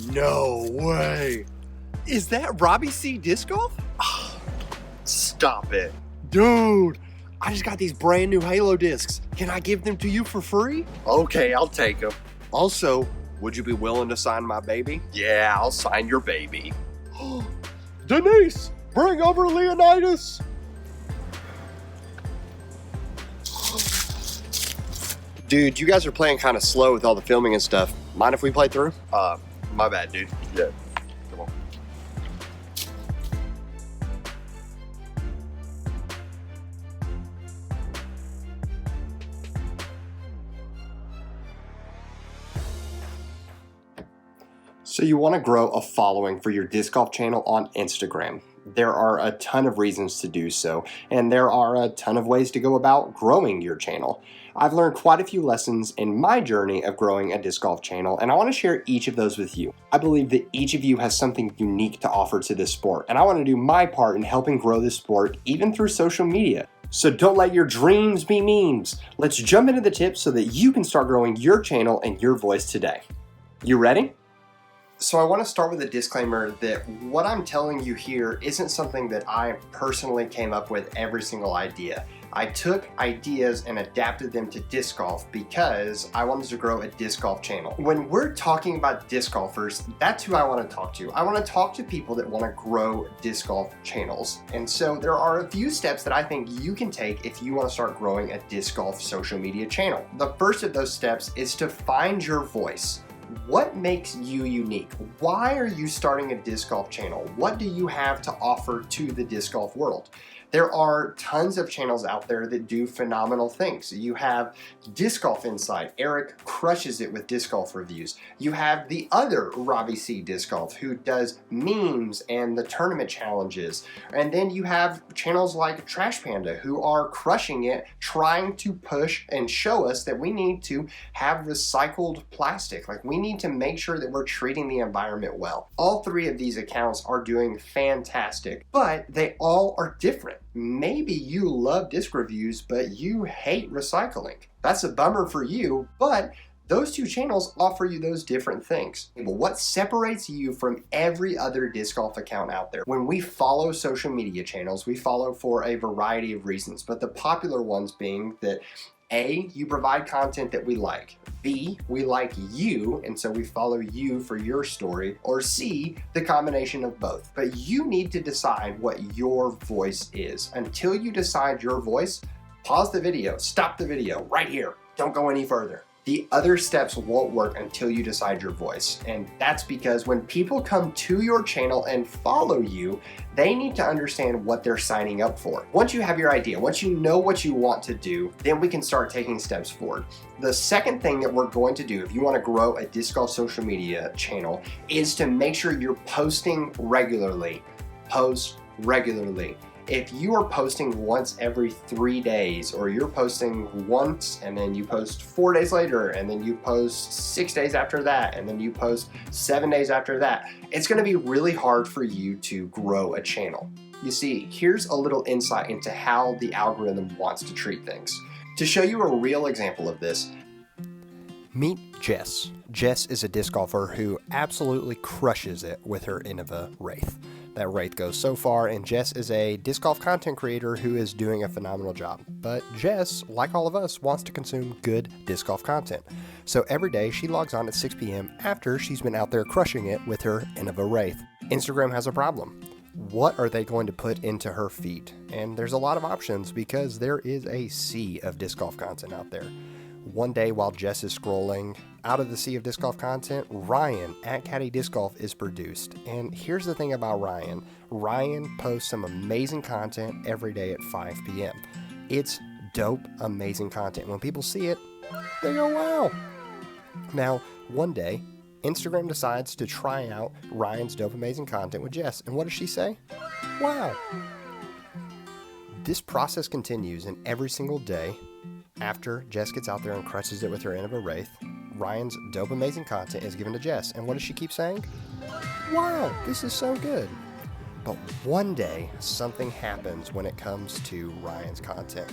No way. Is that Robbie C Disc Golf? Stop it. Dude, I just got these brand new Halo discs. Can I give them to you for free? Okay, I'll take them. Also, would you be willing to sign my baby? Yeah, I'll sign your baby. Denise, bring over Leonidas. Dude, you guys are playing kind of slow with all the filming and stuff. Mind if we play through? My bad, dude. Yeah. Come on. So you want to grow a following for your disc golf channel on Instagram. There are a ton of reasons to do so, and there are a ton of ways to go about growing your channel. I've learned quite a few lessons in my journey of growing a disc golf channel, and I want to share each of those with you. I believe that each of you has something unique to offer to this sport, and I want to do my part in helping grow this sport even through social media. So don't let your dreams be memes. Let's jump into the tips so that you can start growing your channel and your voice today. You ready? So I want to start with a disclaimer that what I'm telling you here isn't something that I personally came up with every single idea. I took ideas and adapted them to disc golf because I wanted to grow a disc golf channel. When we're talking about disc golfers, that's who I want to talk to. I want to talk to people that want to grow disc golf channels. And so there are a few steps that I think you can take if you want to start growing a disc golf social media channel. The first of those steps is to find your voice. What makes you unique? Why are you starting a disc golf channel? What do you have to offer to the disc golf world? There are tons of channels out there that do phenomenal things. You have Disc Golf Insight. Eric crushes it with disc golf reviews. You have the other Robbie C Disc Golf who does memes and the tournament challenges. And then you have channels like Trash Panda who are crushing it, trying to push and show us that we need to have recycled plastic. Like, we need to make sure that we're treating the environment well. All three of these accounts are doing fantastic, but they all are different. Maybe you love disc reviews, but you hate recycling. That's a bummer for you, but those two channels offer you those different things. But what separates you from every other disc golf account out there? When we follow social media channels, we follow for a variety of reasons, but the popular ones being that A, you provide content that we like. B, we like you, and so we follow you for your story. Or C, the combination of both. But you need to decide what your voice is. Until you decide your voice, pause the video, stop the video right here. Don't go any further. The other steps won't work until you decide your voice. And that's because when people come to your channel and follow you, they need to understand what they're signing up for. Once you have your idea, once you know what you want to do, then we can start taking steps forward. The second thing that we're going to do if you want to grow a disc golf social media channel is to make sure you're posting regularly. Post regularly. If you are posting once every 3 days, or you're posting once and then you post 4 days later, and then you post 6 days after that, and then you post 7 days after that, it's going to be really hard for you to grow a channel. You see, here's a little insight into how the algorithm wants to treat things. To show you a real example of this, meet Jess. Jess is a disc golfer who absolutely crushes it with her Innova Wraith. That Wraith goes so far, and Jess is a disc golf content creator who is doing a phenomenal job. But Jess, like all of us, wants to consume good disc golf content. So every day she logs on at 6 p.m. after she's been out there crushing it with her Innova Wraith. Instagram has a problem. What are they going to put into her feed? And there's a lot of options because there is a sea of disc golf content out there. One day while Jess is scrolling, out of the sea of disc golf content, Ryan at Caddy Disc Golf is produced. And here's the thing about Ryan. Ryan posts some amazing content every day at 5 p.m. It's dope, amazing content. When people see it, they go, wow. Now, one day, Instagram decides to try out Ryan's dope, amazing content with Jess. And what does she say? Wow. This process continues, and every single day, after Jess gets out there and crushes it with her Innova Wraith, Ryan's dope, amazing content is given to Jess. And what does she keep saying? Wow, this is so good. But one day, something happens when it comes to Ryan's content.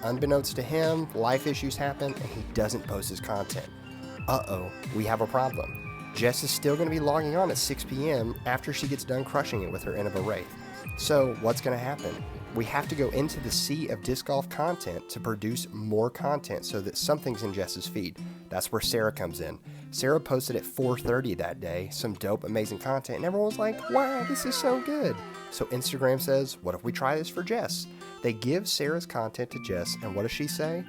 Unbeknownst to him, life issues happen and he doesn't post his content. Uh-oh, we have a problem. Jess is still going to be logging on at 6 p.m. after she gets done crushing it with her End of a Wraith. So what's going to happen? We have to go into the sea of disc golf content to produce more content so that something's in Jess's feed. That's where Sarah comes in. Sarah posted at 4:30 that day some dope, amazing content, and everyone was like, wow, this is so good. So Instagram says, what if we try this for Jess? They give Sarah's content to Jess, and what does she say?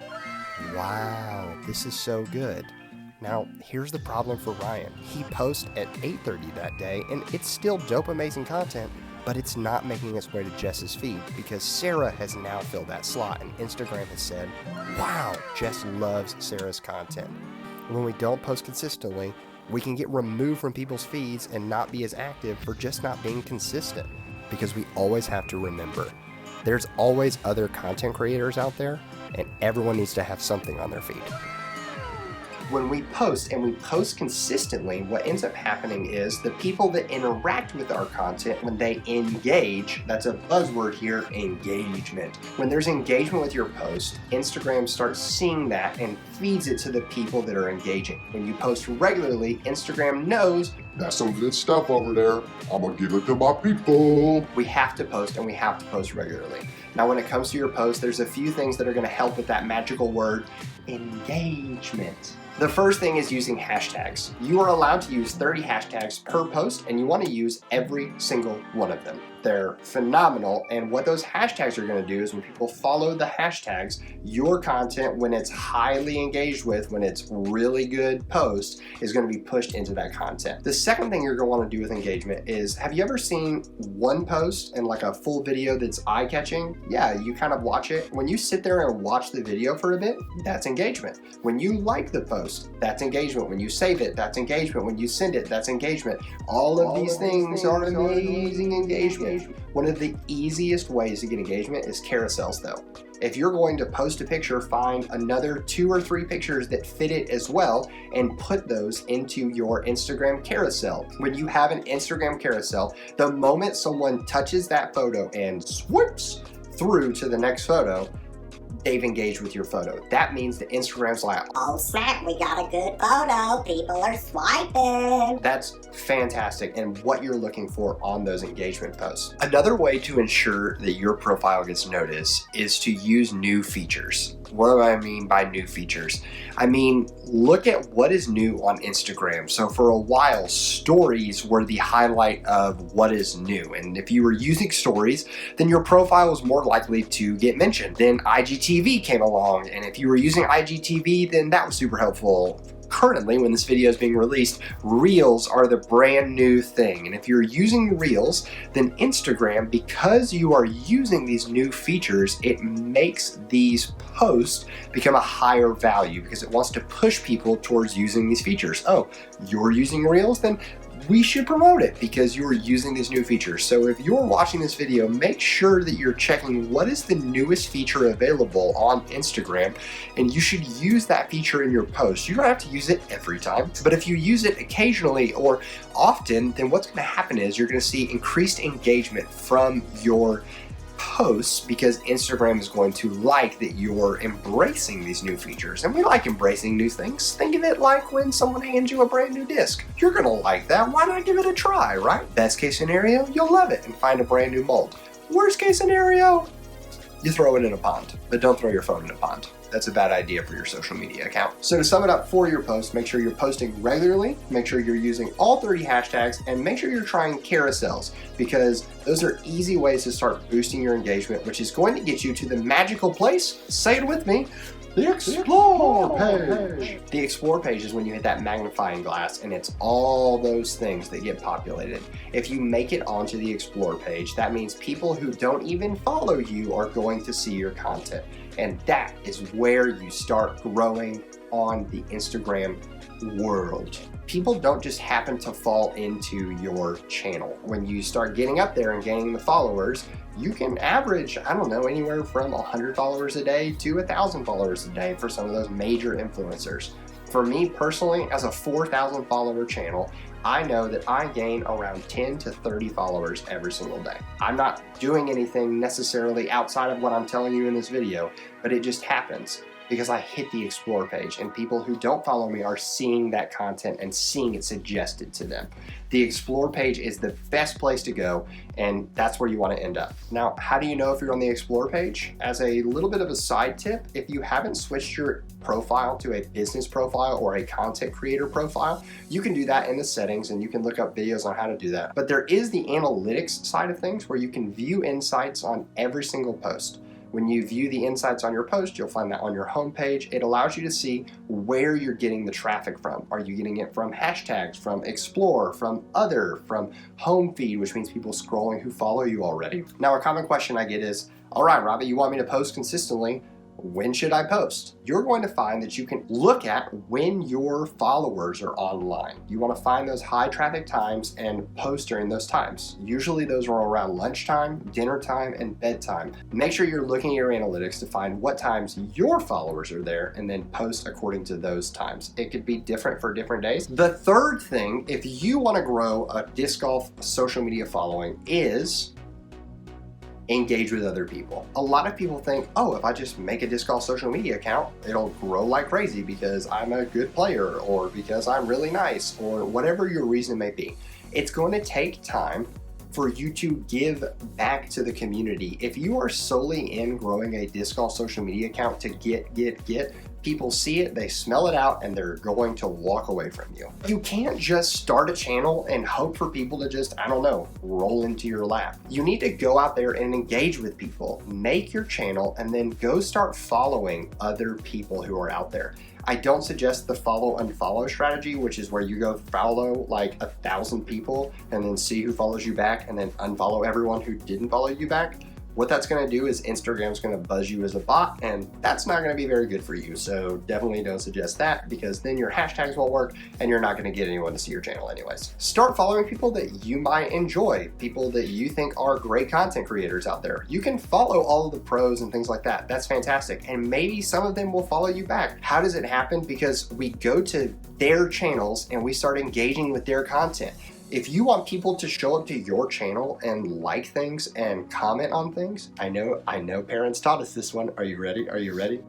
Wow, this is so good. Now, here's the problem for Ryan. He posts at 8:30 that day, and it's still dope, amazing content, but it's not making its way to Jess's feed because Sarah has now filled that slot, and Instagram has said, wow, Jess loves Sarah's content. When we don't post consistently, we can get removed from people's feeds and not be as active for just not being consistent, because we always have to remember, there's always other content creators out there, and everyone needs to have something on their feed. When we post, and we post consistently, what ends up happening is the people that interact with our content, when they engage, that's a buzzword here, engagement. When there's engagement with your post, Instagram starts seeing that and feeds it to the people that are engaging. When you post regularly, Instagram knows that's some good stuff over there. I'm gonna give it to my people. we have to post, and we have to post regularly. Now, when it comes to your post, there's a few things that are going to help with that magical word, engagement. The first thing is using hashtags. You are allowed to use 30 hashtags per post, and you want to use every single one of them. They're phenomenal, and what those hashtags are going to do is when people follow the hashtags, your content, when it's highly engaged with, when it's really good post, is going to be pushed into that content. The second thing you're going to want to do with engagement is, have you ever seen one post and like a full video that's eye-catching? Yeah, you kind of watch it. When you sit there and watch the video for a bit, that's engagement. When you like the post, that's engagement. When you save it, that's engagement. When you send it, that's engagement. All of these things are amazing engagement. One of the easiest ways to get engagement is carousels though. If you're going to post a picture, find another 2 or 3 pictures that fit it as well and put those into your Instagram carousel. When you have an Instagram carousel, the moment someone touches that photo and swoops through to the next photo, they've engaged with your photo. That means that Instagram's like, oh snap, we got a good photo. People are swiping. that's fantastic and what you're looking for on those engagement posts. Another way to ensure that your profile gets noticed is to use new features. What do I mean by new features? I mean, look at what is new on Instagram. So for a while, stories were the highlight of what is new. And if you were using stories, then your profile was more likely to get mentioned. Then IGTV came along, and if you were using IGTV, then that was super helpful. Currently, when this video is being released, Reels are the brand new thing. And if you're using Reels, then Instagram, because you are using these new features, it makes these posts become a higher value because it wants to push people towards using these features. Oh, you're using Reels? Then we should promote it because you're using these new features. So if you're watching this video, make sure that you're checking what is the newest feature available on Instagram, and you should use that feature in your post. You don't have to use it every time, but if you use it occasionally or often, then what's going to happen is you're going to see increased engagement from your posts because Instagram is going to like that you're embracing these new features. And we like embracing new things. Think of it like when someone hands you a brand new disc. You're gonna like that. Why not give it a try, right? Best case scenario, you'll love it and find a brand new mold. Worst case scenario, you throw it in a pond, but don't throw your phone in a pond. That's a bad idea for your social media account. So to sum it up for your post, make sure you're posting regularly, make sure you're using all 30 hashtags, and make sure you're trying carousels because those are easy ways to start boosting your engagement, which is going to get you to the magical place, say it with me, the Explore page. The Explore page is when you hit that magnifying glass and it's all those things that get populated. If you make it onto the Explore page, that means people who don't even follow you are going to see your content. And that is where you start growing on the Instagram world. People don't just happen to fall into your channel. When you start getting up there and gaining the followers, you can average, I don't know, anywhere from 100 followers a day to 1,000 followers a day for some of those major influencers. For me personally, as a 4,000 follower channel, I know that I gain around 10 to 30 followers every single day. I'm not doing anything necessarily outside of what I'm telling you in this video, but it just happens. because I hit the explore page and people who don't follow me are seeing that content and seeing it suggested to them. The explore page is the best place to go, and that's where you want to end up. Now, how do you know if you're on the explore page? As a little bit of a side tip, if you haven't switched your profile to a business profile or a content creator profile, you can do that in the settings and you can look up videos on how to do that. But there is the analytics side of things where you can view insights on every single post. When you view the insights on your post, you'll find that on your homepage. It allows you to see where you're getting the traffic from. Are you getting it from hashtags, from explore, from other, from home feed, which means people scrolling who follow you already? Now, a common question I get is, all right, Robbie, you want me to post consistently. When should I post? You're going to find that you can look at when your followers are online. You want to find those high traffic times and post during those times. Usually those are around lunchtime, dinner time, and bedtime. Make sure you're looking at your analytics to find what times your followers are there and then post according to those times. It could be different for different days. The third thing, if you want to grow a disc golf social media following, is engage with other people. A lot of people think, oh, if I just make a disc golf social media account, it'll grow like crazy because I'm a good player or because I'm really nice or whatever your reason may be. It's going to take time for you to give back to the community. If you are solely in growing a disc golf social media account to get, people see it, they smell it out, and they're going to walk away from you. You can't just start a channel and hope for people to just, I don't know, roll into your lap. You need to go out there and engage with people, make your channel, and then go start following other people who are out there. I don't suggest the follow unfollow strategy, which is where you go follow like 1,000 people and then see who follows you back and then unfollow everyone who didn't follow you back. What that's going to do is Instagram's going to buzz you as a bot, and that's not going to be very good for you. So definitely don't suggest that, because then your hashtags won't work and you're not going to get anyone to see your channel anyways. Start following people that you might enjoy, people that you think are great content creators out there. You can follow all of the pros and things like that. That's fantastic. And maybe some of them will follow you back. How does it happen? Because we go to their channels and we start engaging with their content. If you want people to show up to your channel and like things and comment on things, I know parents taught us this one. Are you ready? Are you ready?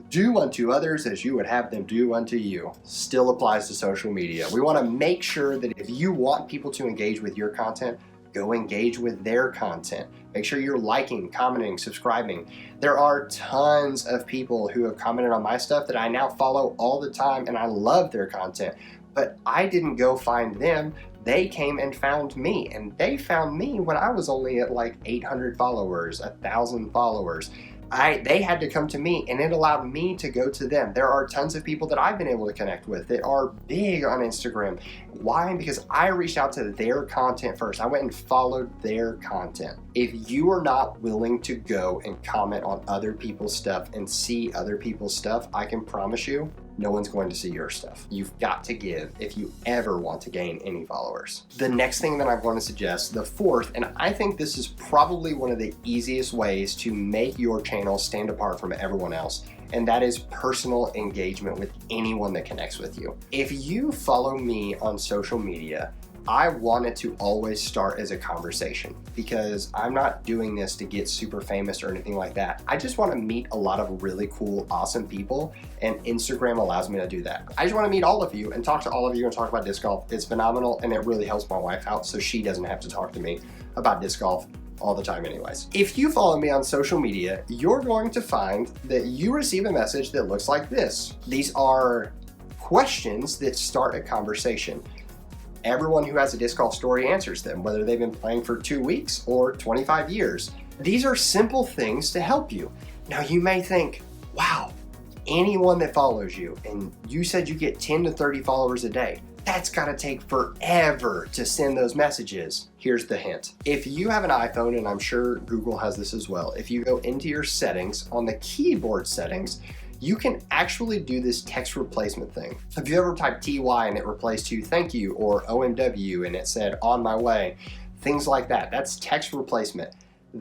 Do unto others as you would have them do unto you. Still applies to social media. We want to make sure that if you want people to engage with your content, go engage with their content. Make sure you're liking, commenting, subscribing. There are tons of people who have commented on my stuff that I now follow all the time, and I love their content. But I didn't go find them. They came and found me, and they found me when I was only at like 800 followers, 1,000 followers. They had to come to me, and it allowed me to go to them. There are tons of people that I've been able to connect with that are big on Instagram. Why? Because I reached out to their content first. I went and followed their content. If you are not willing to go and comment on other people's stuff and see other people's stuff, I can promise you, no one's going to see your stuff. You've got to give if you ever want to gain any followers. The next thing that I'm going to suggest, the fourth, and I think this is probably one of the easiest ways to make your channel stand apart from everyone else, and that is personal engagement with anyone that connects with you. If you follow me on social media, I want it to always start as a conversation, because I'm not doing this to get super famous or anything like that. I just want to meet a lot of really cool, awesome people, and Instagram allows me to do that. I just want to meet all of you and talk to all of you and talk about disc golf. It's phenomenal, and it really helps my wife out so she doesn't have to talk to me about disc golf all the time anyways. If you follow me on social media, you're going to find that you receive a message that looks like this. These are questions that start a conversation. Everyone who has a disc golf story answers them, whether they've been playing for 2 weeks or 25 years. These are simple things to help you. Now you may think, wow, anyone that follows you, and you said you get 10 to 30 followers a day, that's gotta take forever to send those messages. Here's the hint. If you have an iPhone, and I'm sure Google has this as well, if you go into your settings, on the keyboard settings, you can actually do this text replacement thing. Have you ever typed TY and it replaced to thank you, or OMW and it said on my way? Things like that. That's text replacement.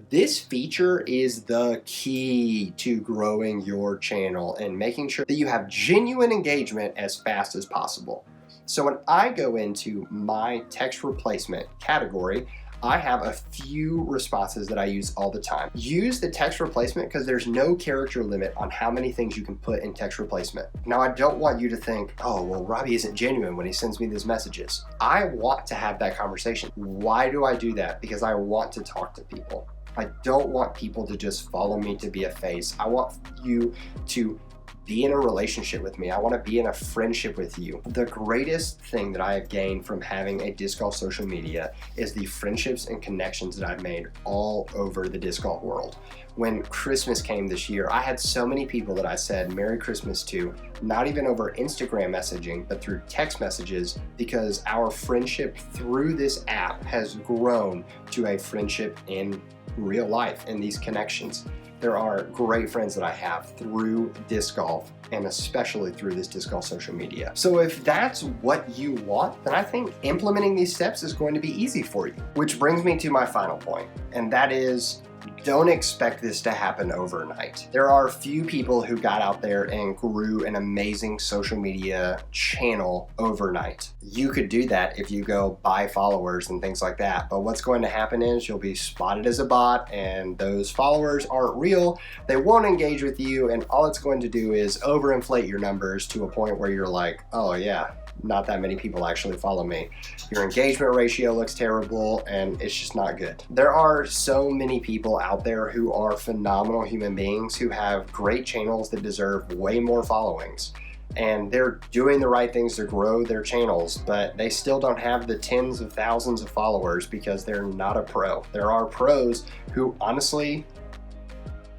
This feature is the key to growing your channel and making sure that you have genuine engagement as fast as possible. So when I go into my text replacement category, I have a few responses that I use all the time. Use the text replacement because there's no character limit on how many things you can put in text replacement. Now, I don't want you to think, oh, well, Robbie isn't genuine when he sends me these messages. I want to have that conversation. Why do I do that? Because I want to talk to people. I don't want people to just follow me to be a face. I want you to be in a relationship with me. I want to be in a friendship with you. The greatest thing that I have gained from having a disc golf social media is the friendships and connections that I've made all over the disc golf world. When Christmas came this year, I had so many people that I said Merry Christmas to, not even over Instagram messaging, but through text messages, because our friendship through this app has grown to a friendship in real life and these connections. There are great friends that I have through disc golf, and especially through this disc golf social media. So if that's what you want, then I think implementing these steps is going to be easy for you. Which brings me to my final point, and that is, don't expect this to happen overnight. There are a few people who got out there and grew an amazing social media channel overnight. You could do that if you go buy followers and things like that, but what's going to happen is you'll be spotted as a bot, and those followers aren't real. They won't engage with you, and all it's going to do is overinflate your numbers to a point where you're like, oh yeah, not that many people actually follow me. Your engagement ratio looks terrible, and it's just not good. There are so many people out there who are phenomenal human beings who have great channels that deserve way more followings. And they're doing the right things to grow their channels, but they still don't have the tens of thousands of followers because they're not a pro. There are pros who honestly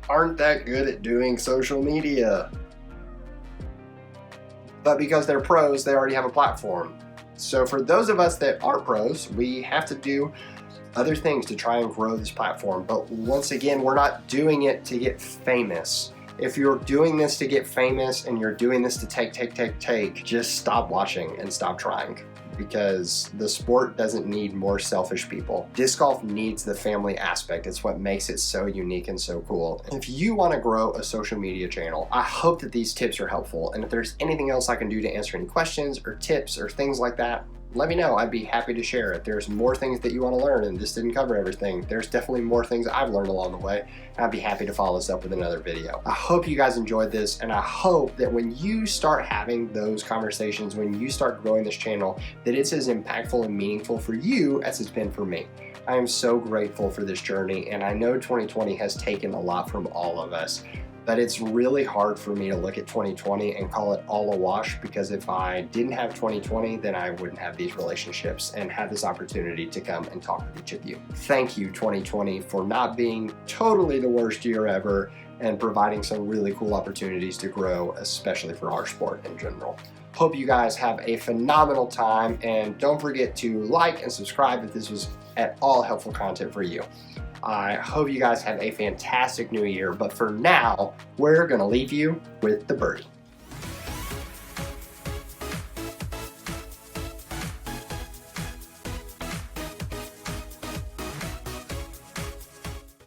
aren't that good at doing social media. But because they're pros, they already have a platform. So for those of us that are pros, we have to do other things to try and grow this platform. But once again, we're not doing it to get famous. If you're doing this to get famous and you're doing this to take, just stop watching and stop trying, because the sport doesn't need more selfish people. Disc golf needs the family aspect. It's what makes it so unique and so cool. If you want to grow a social media channel, I hope that these tips are helpful. And if there's anything else I can do to answer any questions or tips or things like that, let me know. I'd be happy to share. If there's more things that you want to learn and this didn't cover everything, there's definitely more things I've learned along the way, and I'd be happy to follow this up with another video. I hope you guys enjoyed this, and I hope that when you start having those conversations, when you start growing this channel, that it's as impactful and meaningful for you as it's been for me. I am so grateful for this journey, and I know 2020 has taken a lot from all of us. But it's really hard for me to look at 2020 and call it all a wash, because if I didn't have 2020, then I wouldn't have these relationships and have this opportunity to come and talk with each of you. Thank you, 2020, for not being totally the worst year ever and providing some really cool opportunities to grow, especially for our sport in general. Hope you guys have a phenomenal time, and don't forget to like and subscribe if this was at all helpful content for you. I hope you guys have a fantastic new year, but for now, we're gonna leave you with the birdie.